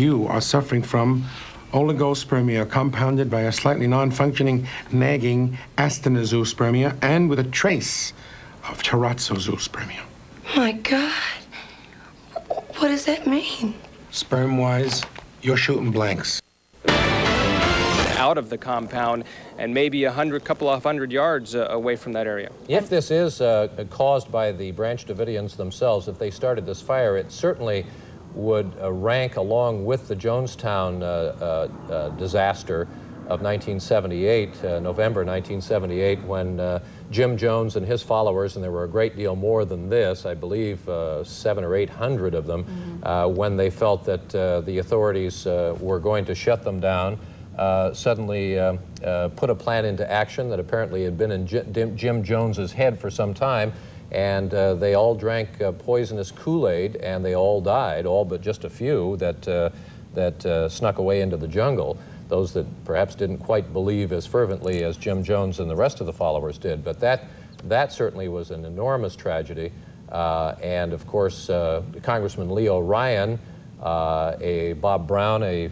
you are suffering from oligospermia compounded by a slightly non-functioning, nagging asthenozoospermia and with a trace of teratzozoospermia. My God. What does that mean? Sperm-wise, you're shooting blanks. Out of the compound and maybe couple of hundred yards away from that area. If this is caused by the Branch Davidians themselves, if they started this fire, it certainly would rank along with the Jonestown disaster of 1978, November 1978, when Jim Jones and his followers, and there were a great deal more than this, I believe 700 or 800 of them, when they felt that the authorities were going to shut them down, suddenly put a plan into action that apparently had been in Jim Jones's head for some time, and they all drank poisonous Kool-Aid, and they all died, all but just a few that snuck away into the jungle, those that perhaps didn't quite believe as fervently as Jim Jones and the rest of the followers did. But that certainly was an enormous tragedy, and of course Congressman Leo Ryan, Bob Brown, a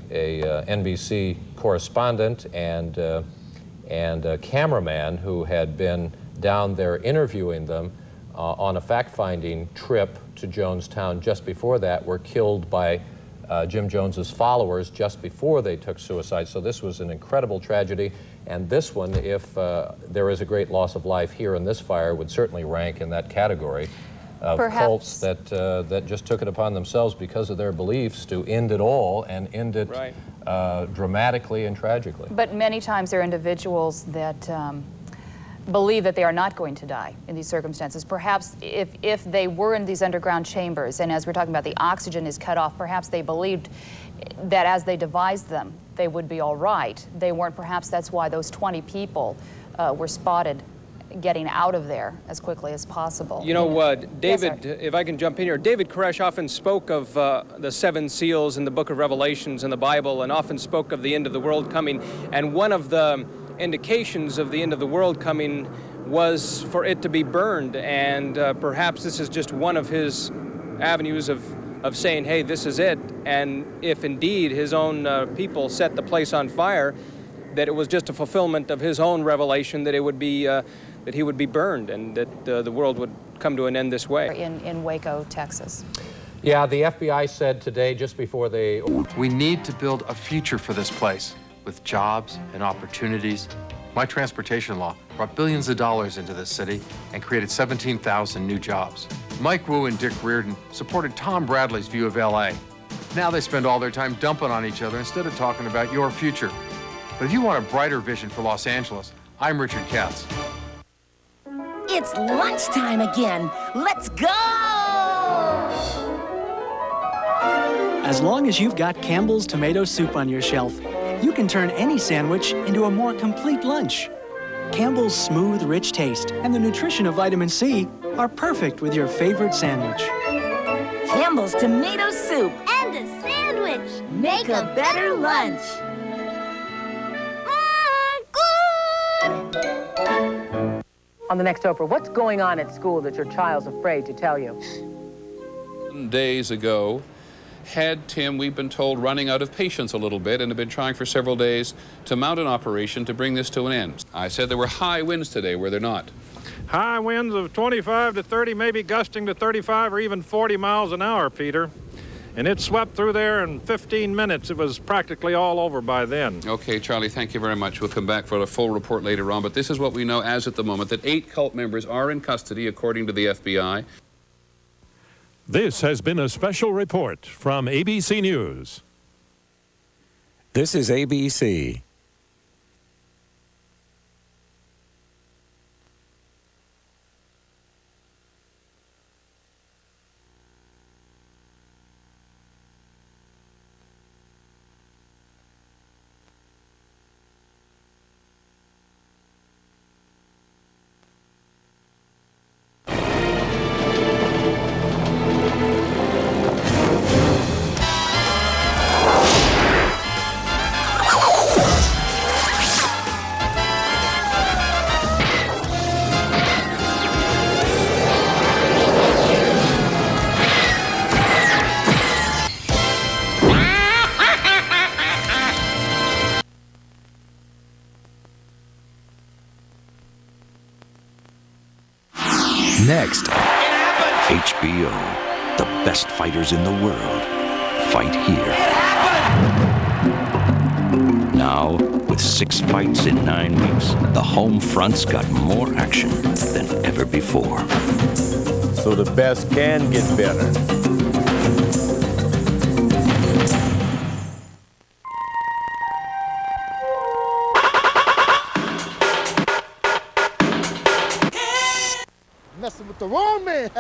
NBC correspondent and a cameraman who had been down there interviewing them on a fact-finding trip to Jonestown just before that, were killed by Jim Jones's followers just before they took suicide. So this was an incredible tragedy, and this one, if there is a great loss of life here in this fire, would certainly rank in that category of cults that just took it upon themselves because of their beliefs to end it all and end it dramatically and tragically. But many times there are individuals that believe that they are not going to die in these circumstances. Perhaps if they were in these underground chambers, and as we're talking about, the oxygen is cut off, perhaps they believed that as they devised them, they would be all right. They weren't. Perhaps that's why those 20 people were spotted getting out of there as quickly as possible. You know, David, yes, if I can jump in here, David Koresh often spoke of the 7 seals in the book of Revelations in the Bible, and often spoke of the end of the world coming. And one of the indications of the end of the world coming was for it to be burned, and perhaps this is just one of his avenues of saying, hey, this is it. And if indeed his own people set the place on fire, that it was just a fulfillment of his own revelation that it would be that he would be burned, and that the world would come to an end this way. In Waco, Texas. Yeah, the FBI said today, just before they... We need to build a future for this place with jobs and opportunities. My transportation law brought billions of dollars into this city and created 17,000 new jobs. Mike Wu and Dick Reardon supported Tom Bradley's view of LA. Now they spend all their time dumping on each other instead of talking about your future. But if you want a brighter vision for Los Angeles, I'm Richard Katz. It's lunchtime again. Let's go! As long as you've got Campbell's tomato soup on your shelf, you can turn any sandwich into a more complete lunch. Campbell's smooth, rich taste and the nutrition of vitamin C are perfect with your favorite sandwich. Campbell's tomato soup and a sandwich make a better lunch. On the next Oprah, what's going on at school that your child's afraid to tell you? Days ago, had Tim, we've been told, running out of patience a little bit and have been trying for several days to mount an operation to bring this to an end. I said there were high winds today, were there not? High winds of 25 to 30, maybe gusting to 35 or even 40 miles an hour, Peter. And it swept through there in 15 minutes. It was practically all over by then. Okay, Charlie, thank you very much. We'll come back for a full report later on. But this is what we know as at the moment, that 8 cult members are in custody, according to the FBI. This has been a special report from ABC News. This is ABC. HBO. The best fighters in the world fight here. Now, with 6 fights in 9 weeks, the home front's got more action than ever before. So the best can get better. Messing with the wrong man.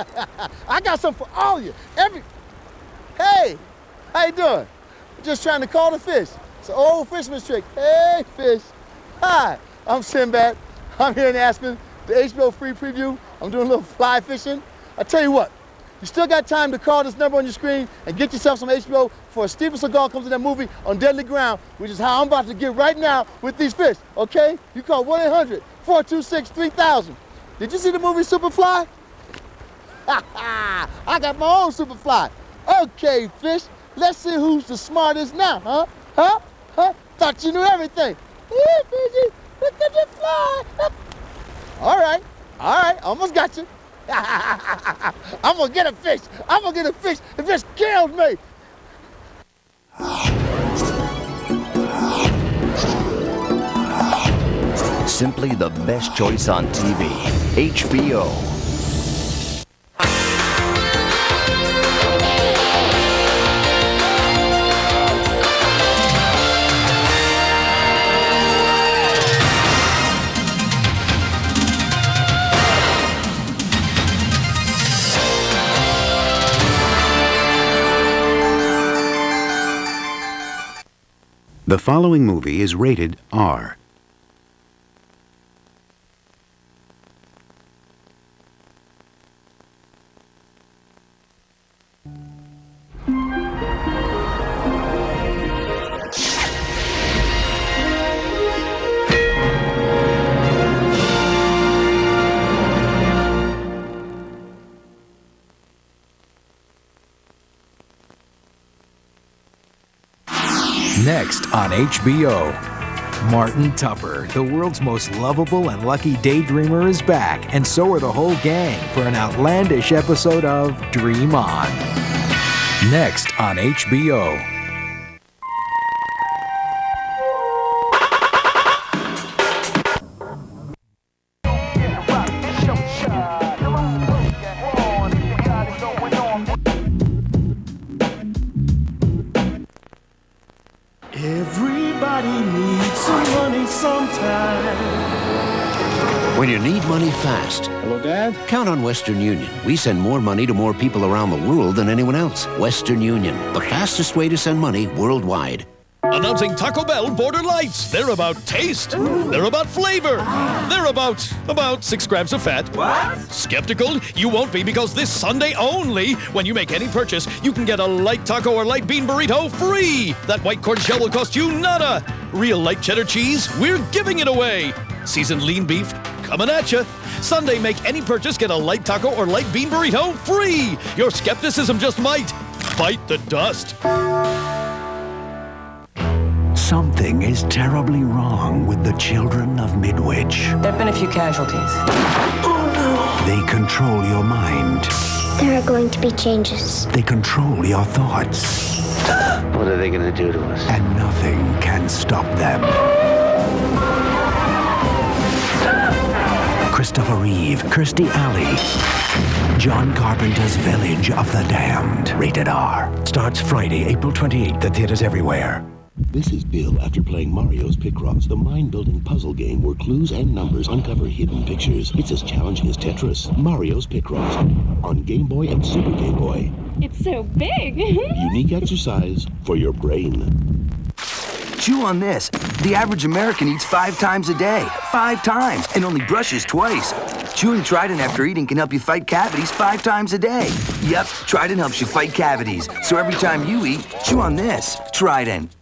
I got something for all of you. Hey, how you doing? Just trying to call the fish. It's an old fisherman's trick. Hey, fish. Hi, I'm Sinbad. I'm here in Aspen, the HBO free preview. I'm doing a little fly fishing. I tell you what, you still got time to call this number on your screen and get yourself some HBO before Steven Seagal comes in that movie On Deadly Ground, which is how I'm about to get right now with these fish, okay? You call 1-800-426-3000. Did you see the movie Superfly? I got my own Superfly. Okay, fish, let's see who's the smartest now, huh? Thought you knew everything. Yeah, fishy, look at you fly. All right, almost got you. I'm gonna get a fish. The fish killed me. Simply the best choice on TV. HBO. The following movie is rated R. Next on HBO, Martin Tupper, the world's most lovable and lucky daydreamer, is back, and so are the whole gang for an outlandish episode of Dream On. Next on HBO. Everybody needs some money sometime. When you need money fast. Hello, Dad? Count on Western Union. We send more money to more people around the world than anyone else. Western Union, the fastest way to send money worldwide. Announcing Taco Bell Border Lights. They're about taste. They're about flavor. They're about 6 grams of fat. What? Skeptical? You won't be, because this Sunday only, when you make any purchase, you can get a light taco or light bean burrito free. That white corn shell will cost you nada. Real light cheddar cheese, we're giving it away. Seasoned lean beef, coming at you. Sunday, make any purchase, get a light taco or light bean burrito free. Your skepticism just might bite the dust. Something is terribly wrong with the children of Midwich. There have been a few casualties. Oh, no. They control your mind. There are going to be changes. They control your thoughts. What are they going to do to us? And nothing can stop them. Christopher Reeve, Kirstie Alley. John Carpenter's Village of the Damned. Rated R. Starts Friday, April 28th at theaters everywhere. This is Bill after playing Mario's Picross, the mind-building puzzle game where clues and numbers uncover hidden pictures. It's as challenging as Tetris. Mario's Picross on Game Boy and Super Game Boy. It's so big. Unique exercise for your brain. Chew on this. The average American eats 5 times a day. 5 times, and only brushes twice. Chewing Trident after eating can help you fight cavities 5 times a day. Yep, Trident helps you fight cavities. So every time you eat, chew on this. Trident.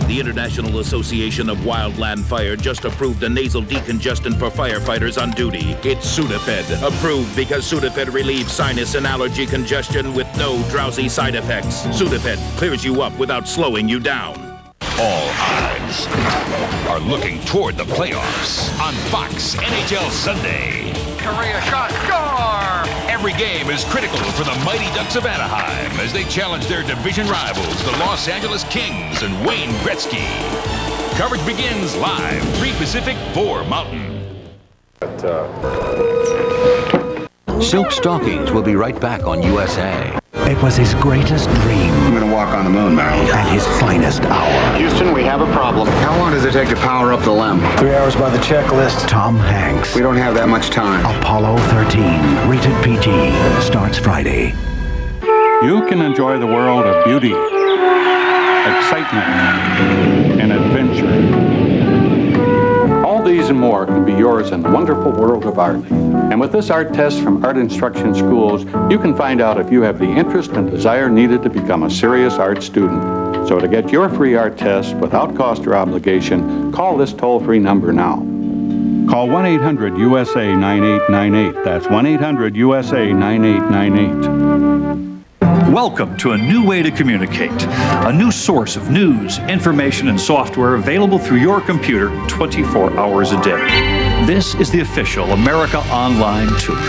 The International Association of Wildland Fire just approved a nasal decongestant for firefighters on duty. It's Sudafed, approved because Sudafed relieves sinus and allergy congestion with no drowsy side effects. Sudafed clears you up without slowing you down. All eyes are looking toward the playoffs on Fox NHL Sunday. Korea shot, score! Every game is critical for the Mighty Ducks of Anaheim as they challenge their division rivals, the Los Angeles Kings and Wayne Gretzky. Coverage begins live, 3 Pacific, 4 Mountain. Silk Stockings will be right back on USA. It was his greatest dream. I'm gonna walk on the moon, Marilyn. And his finest hour. Houston, we have a problem. How long does it take to power up the LEM? 3 hours by the checklist. Tom Hanks. We don't have that much time. Apollo 13, rated PG, starts Friday. You can enjoy the world of beauty, excitement, and adventure. All these and more can be yours in the wonderful world of art. And with this art test from Art Instruction Schools, you can find out if you have the interest and desire needed to become a serious art student. So to get your free art test without cost or obligation, call this toll-free number now. Call 1-800-USA-9898. That's 1-800-USA-9898. Welcome to a new way to communicate, a new source of news, information, and software available through your computer 24 hours a day. This is the official America Online Tour.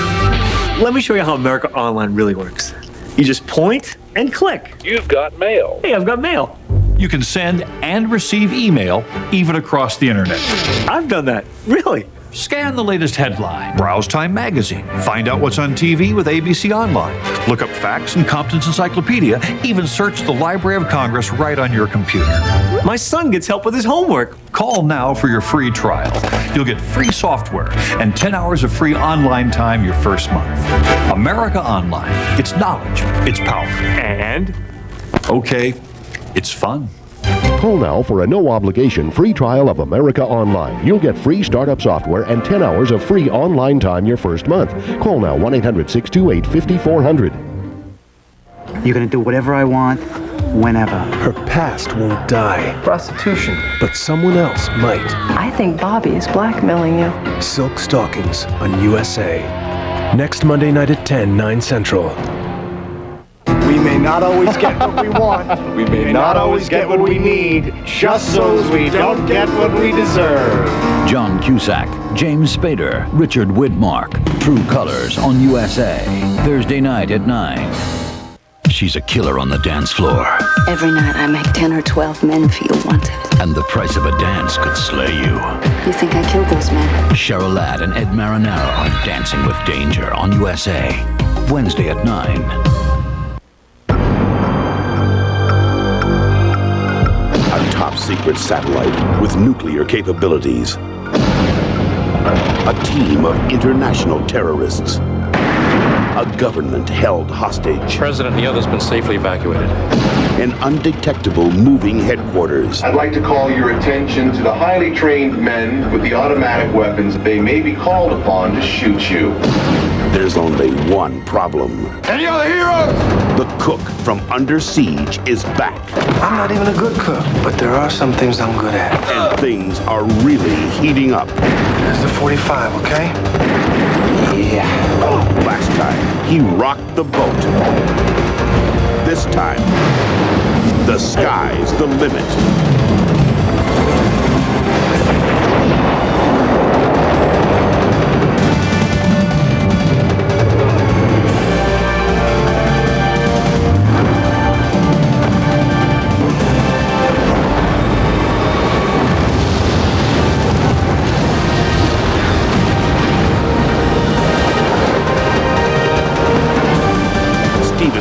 Let me show you how America Online really works. You just point and click. You've got mail. Hey, I've got mail. You can send and receive email even across the internet. I've done that. Really? Scan the latest headline, browse Time Magazine, find out what's on TV with ABC Online, look up facts in Compton's Encyclopedia, even search the Library of Congress right on your computer. My son gets help with his homework. Call now for your free trial. You'll get free software and 10 hours of free online time your first month. America Online. It's knowledge. It's power. And? Okay, it's fun. Call now for a no-obligation free trial of America Online. You'll get free startup software and 10 hours of free online time your first month. Call now 1-800-628-5400. You're gonna do whatever I want, whenever. Her past won't die. Prostitution. But someone else might. I think Bobby is blackmailing you. Silk Stockings on USA. Next Monday night at 10, 9 Central. We may not always get what we want. We may not always get what we need, just so we don't get what we deserve. John Cusack, James Spader, Richard Widmark. True Colors on USA. Thursday night at 9. She's a killer on the dance floor. Every night I make 10 or 12 men feel wanted. And the price of a dance could slay you. You think I killed those men? Cheryl Ladd and Ed Marinaro are Dancing with Danger on USA. Wednesday at 9. A top-secret satellite with nuclear capabilities. A team of international terrorists. A government held hostage. President and the others been safely evacuated. An undetectable moving headquarters. I'd like to call your attention to the highly trained men with the automatic weapons. They may be called upon to shoot you. There's only one problem. Any other heroes? The cook from Under Siege is back. I'm not even a good cook, but there are some things I'm good at. And things are really heating up. There's the 45, okay? Yeah. Last time, he rocked the boat. This time, the sky's the limit.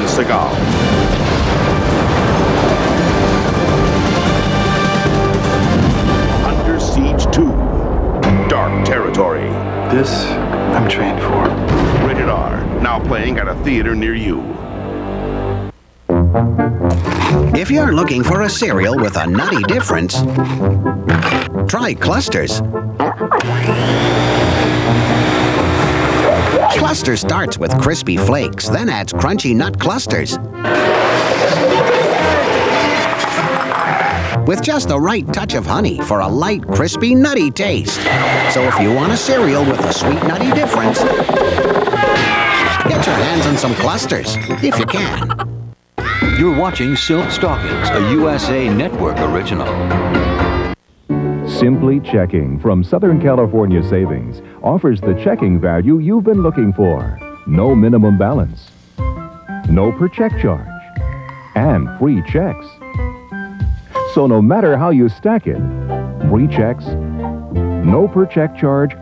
Seagal. Under Siege 2. Dark Territory. This I'm trained for. Rated R. Now playing at a theater near you. If you're looking for a cereal with a nutty difference, try Clusters. Cluster starts with crispy flakes, then adds crunchy nut clusters. With just the right touch of honey for a light, crispy, nutty taste. So if you want a cereal with a sweet, nutty difference, get your hands on some Clusters, if you can. You're watching Silk Stockings, a USA Network original. Simply Checking from Southern California Savings offers the checking value you've been looking for. no minimum balance, no per check charge, and free checks. So no matter how you stack it, free checks, no per check charge,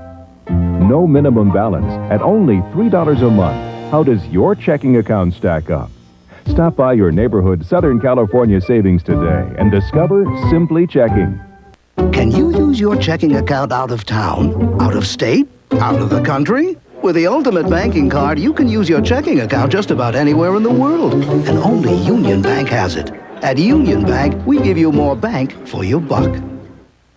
no minimum balance at only $3 a month. How does your checking account stack up? Stop by your neighborhood Southern California savings today and discover Simply Checking. Can you use your checking account out of town, out of state, out of the country? With the Ultimate Banking Card, you can use your checking account just about anywhere in the world. And only Union Bank has it. At Union Bank, we give you more bank for your buck.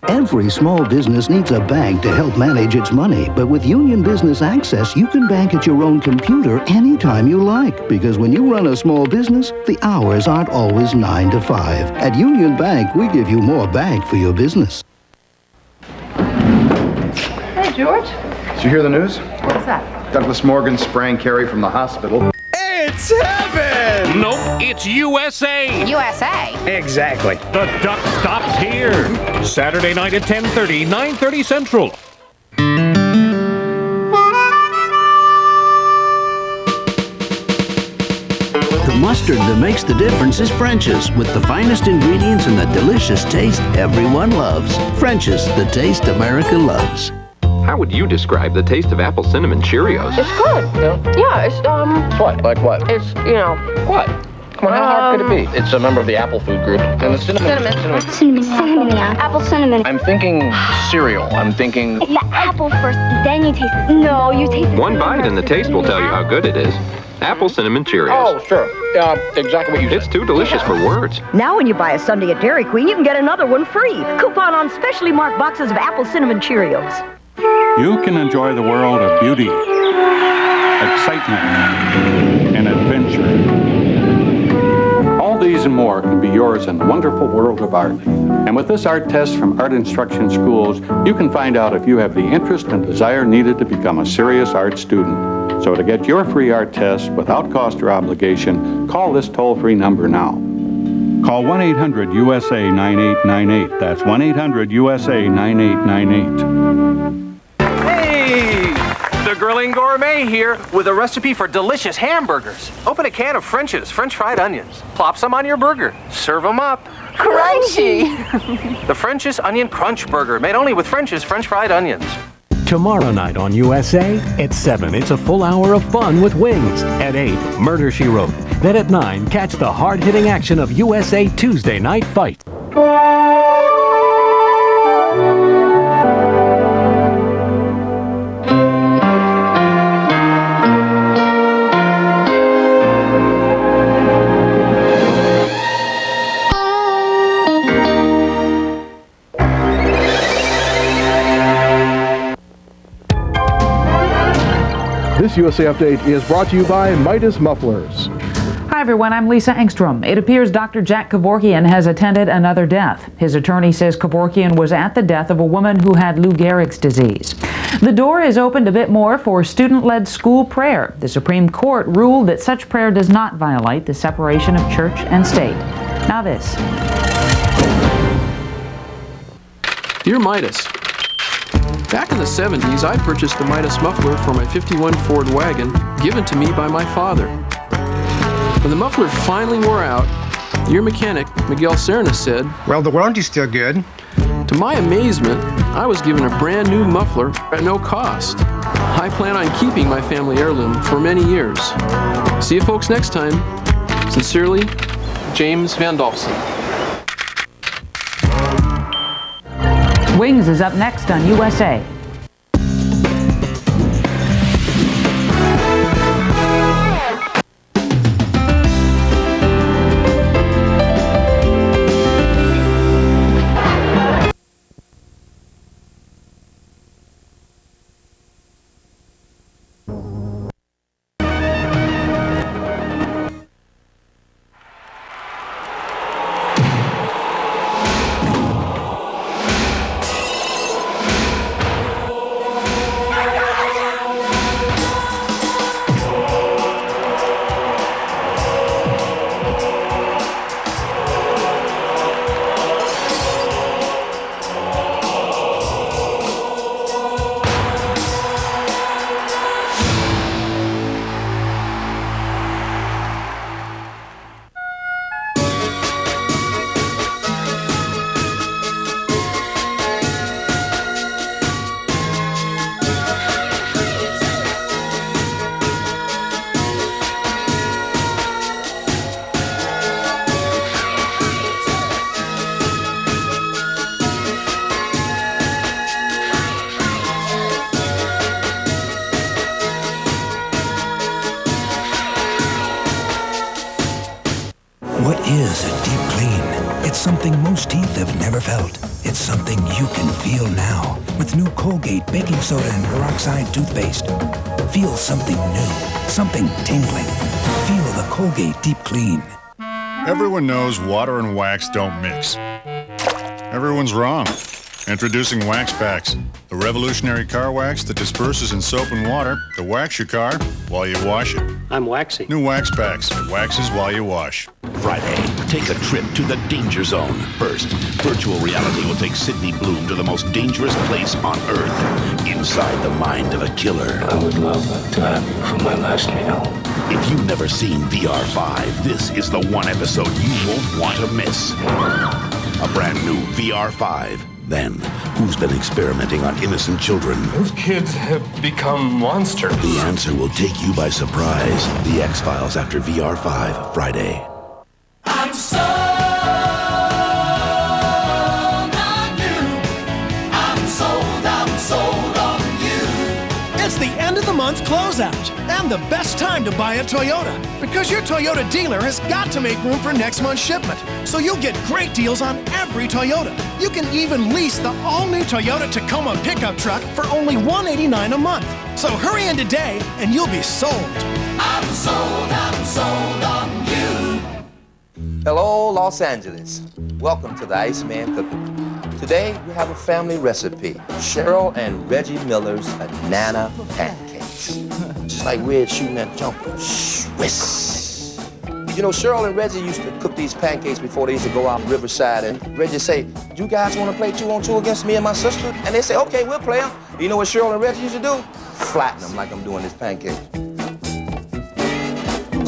Every small business needs a bank to help manage its money, but with Union Business Access, you can bank at your own computer anytime you like. Because when you run a small business, the hours aren't always 9 to 5. At Union Bank, we give you more bank for your business. Hey, George. Did you hear the news? What's that? Douglas Morgan sprang Carrie from the hospital. It's heaven! Nope, it's USA. USA? Exactly. The duck stops here. Saturday night at 10:30, 9:30 Central. The mustard that makes the difference is French's, with the finest ingredients and the delicious taste everyone loves. French's, the taste America loves. How would you describe the taste of apple cinnamon Cheerios? It's good. Yeah, it's, What? Like what? it's, you know. What? Come on, how hard could it be? It's a member of the apple food group. And the cinnamon. Cinnamon apple cinnamon. I'm thinking cereal. I'm thinking... It's the apple first, then you taste the cinnamon. No, you taste the One bite and the taste will tell you how good it is. Apple cinnamon Cheerios. Oh, sure. Exactly what you said. It's too delicious for words. Now when you buy a sundae at Dairy Queen, you can get another one free. Coupon on specially marked boxes of apple cinnamon Cheerios. You can enjoy the world of beauty, excitement, and adventure. All these and more can be yours in the wonderful world of art. And with this art test from Art Instruction Schools, you can find out if you have the interest and desire needed to become a serious art student. So to get your free art test without cost or obligation, call this toll-free number now. Call 1-800-USA-9898. That's 1-800-USA-9898. The Grilling Gourmet here with a recipe for delicious hamburgers. Open a can of French's, French fried onions. Plop some on your burger. Serve them up. Crunchy! The French's Onion Crunch Burger, made only with French's French fried onions. Tomorrow night on USA, at 7, it's a full hour of fun with Wings. At 8, Murder, She Wrote. Then at 9, catch the hard-hitting action of USA Tuesday Night Fight. This USA Update is brought to you by Midas Mufflers. Hi everyone, I'm Lisa Engstrom. It appears Dr. Jack Kevorkian has attended another death. His attorney says Kevorkian was at the death of a woman who had Lou Gehrig's disease. The door is opened a bit more for student-led school prayer. The Supreme Court ruled that such prayer does not violate the separation of church and state. Now this. Dear Midas, back in the 70s, I purchased a Midas muffler for my '51 Ford wagon, given to me by my father. When the muffler finally wore out, your mechanic, Miguel Serna, said, "Well, the warranty's still good." To my amazement, I was given a brand new muffler at no cost. I plan on keeping my family heirloom for many years. See you folks next time. Sincerely, James Van Dolphin. Wings is up next on USA. It's something most teeth have never felt. It's something you can feel now with new Colgate baking soda and peroxide toothpaste. Feel something new, something tingling. Feel the Colgate Deep Clean. Everyone knows water and wax don't mix. Everyone's wrong. Introducing Wax Packs, the revolutionary car wax that disperses in soap and water to wax your car while you wash it. I'm waxy. New Wax Packs, waxes while you wash. Friday, take a trip to the danger zone. First, virtual reality will take Sidney Bloom to the most dangerous place on Earth, inside the mind of a killer. I would love to have you for my last meal. If you've never seen VR5, this is the one episode you won't want to miss. A brand new VR5. Then, who's been experimenting on innocent children? Those kids have become monsters. The answer will take you by surprise. The X-Files after VR5, Friday. I'm sold on you. I'm sold on you. It's the end of the month closeout and the best time to buy a Toyota because your Toyota dealer has got to make room for next month's shipment. So you'll get great deals on every Toyota. You can even lease the all-new Toyota Tacoma pickup truck for only $189 a month. So hurry in today and you'll be sold. I'm sold on you. Hello, Los Angeles. Welcome to the Iceman Cooking. Today, we have a family recipe. Cheryl and Reggie Miller's banana pancakes. Just like Red shooting that jumper. Swiss. You know, Cheryl and Reggie used to cook these pancakes before they used to go out Riverside, and Reggie say, "You guys want to play 2-on-2 against me and my sister?" And they say, "Okay, we'll play them." You know what Cheryl and Reggie used to do? Flatten them like I'm doing this pancake.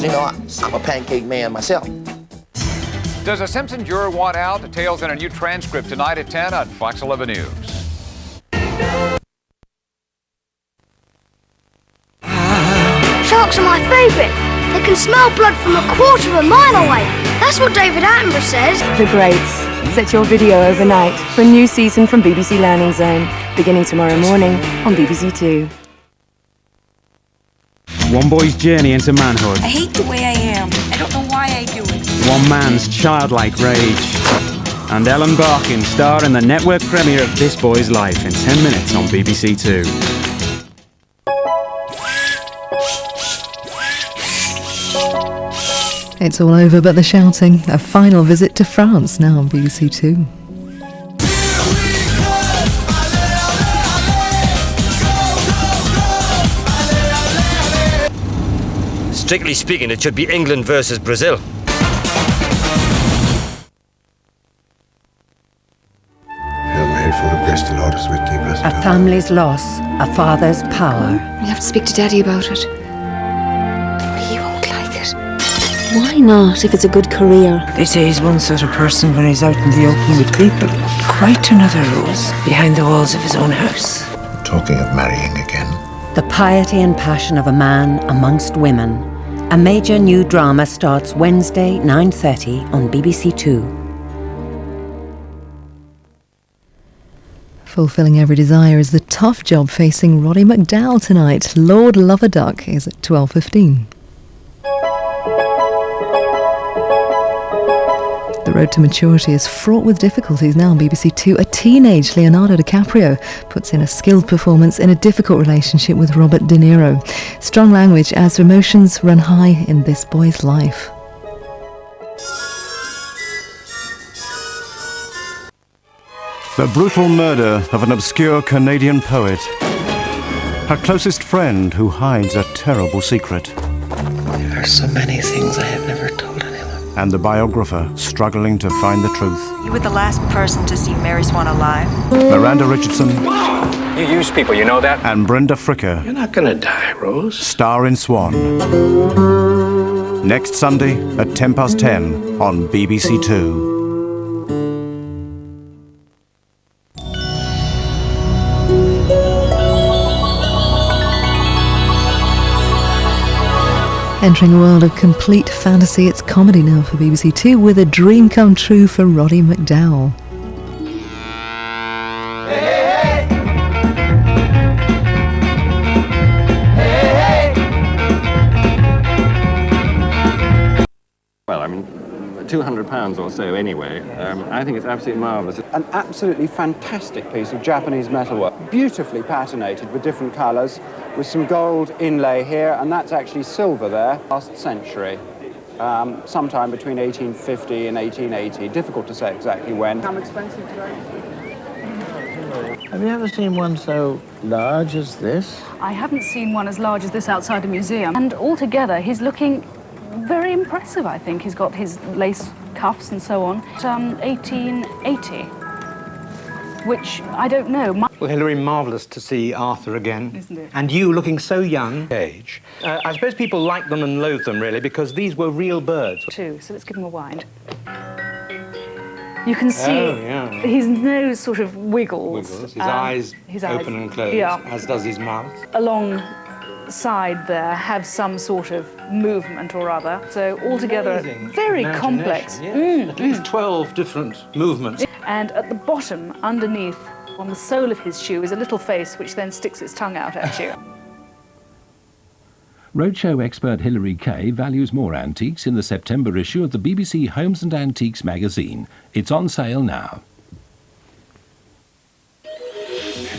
You know, I'm a pancake man myself. Does a Simpson juror want out? Details in a new transcript tonight at 10 on Fox 11 News. Sharks are my favourite. They can smell blood from a quarter of a mile away. That's what David Attenborough says. The Greats. Set your video overnight for a new season from BBC Learning Zone, beginning tomorrow morning on BBC Two. One boy's journey into manhood. I hate the way I am. I don't know why I do it. One man's childlike rage. And Ellen Barkin star in the network premiere of This Boy's Life in 10 minutes on BBC Two. It's all over but the shouting. A final visit to France now on BBC Two. Strictly speaking, it should be England versus Brazil. Hail Mary, full of grace, the Lord is with thee. Blessed A family's loss, a father's power. We'll have to speak to Daddy about it. He won't like it. Why not, if it's a good career? They say he's one sort of person when he's out in the open with people. Quite another rose behind the walls of his own house. Talking of marrying again. The piety and passion of a man amongst women. A major new drama starts Wednesday, 9:30 on BBC Two. Fulfilling every desire is the tough job facing Roddy McDowall tonight. Lord Loverduck is at 12:15. The road to maturity is fraught with difficulties now on BBC Two. A teenage Leonardo DiCaprio puts in a skilled performance in a difficult relationship with Robert De Niro. Strong language as emotions run high in this boy's life. The brutal murder of an obscure Canadian poet. Her closest friend who hides a terrible secret. There are so many things I have never told anyone. And the biographer struggling to find the truth. You were the last person to see Mary Swan alive. Miranda Richardson. You use people, you know that? And Brenda Fricker. You're not gonna die, Rose. Star in Swan. Next Sunday at 10:10 on BBC Two. Entering a world of complete fantasy, it's comedy now for BBC Two with a dream come true for Roddy McDowall. Well, I mean, £200 or so anyway. I think it's absolutely marvellous. An absolutely fantastic piece of Japanese metalwork, beautifully patinated with different colours, with some gold inlay here, and that's actually silver there, last century. Sometime between 1850 and 1880. Difficult to say exactly when. How expensive today? Have you ever seen one so large as this? I haven't seen one as large as this outside a museum. And altogether, he's looking very impressive, I think. He's got his lace cuffs and so on. 1880, which I don't know. Well, Hilary, marvellous to see Arthur again. Isn't it? And you looking so young. Age. I suppose people like them and loathe them, really, because these were real birds. Too, so let's give him a wind. You can see his nose sort of wiggles. His eyes open and close, as does his mouth. Alongside there have some sort of movement or other. So altogether, very complex. Yeah. At least 12 different movements. And at the bottom, underneath, on the sole of his shoe, is a little face which then sticks its tongue out at you. Roadshow expert Hilary Kay values more antiques in the September issue of the BBC Homes and Antiques magazine. It's on sale now.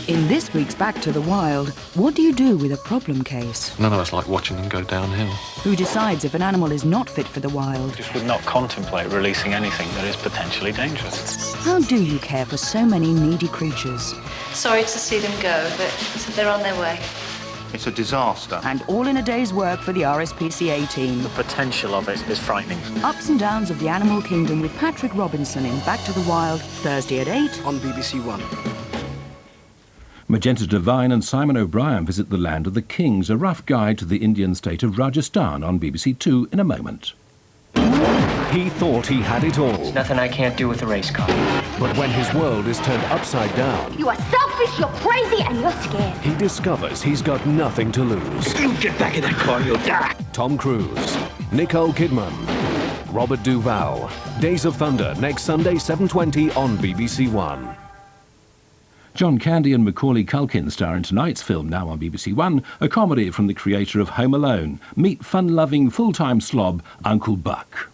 In this week's Back to the Wild, what do you do with a problem case? None of us like watching them go downhill. Who decides if an animal is not fit for the wild? Just would not contemplate releasing anything that is potentially dangerous. How do you care for so many needy creatures? Sorry to see them go, but they're on their way. It's a disaster. And all in a day's work for the RSPCA team. The potential of it is frightening. Ups and downs of the animal kingdom with Patrick Robinson in Back to the Wild, Thursday at 8 on BBC One. Magenta Devine and Simon O'Brien visit the land of the kings, a rough guide to the Indian state of Rajasthan on BBC Two in a moment. He thought he had it all. There's nothing I can't do with a race car. But when his world is turned upside down, You are selfish, you're crazy, and you're scared. he discovers he's got nothing to lose. You get back in that car, you'll die. Tom Cruise, Nicole Kidman, Robert Duvall. Days of Thunder, next Sunday, 7:20 on BBC One. John Candy and Macaulay Culkin star in tonight's film, now on BBC One, a comedy from the creator of Home Alone. Meet fun-loving, full-time slob Uncle Buck.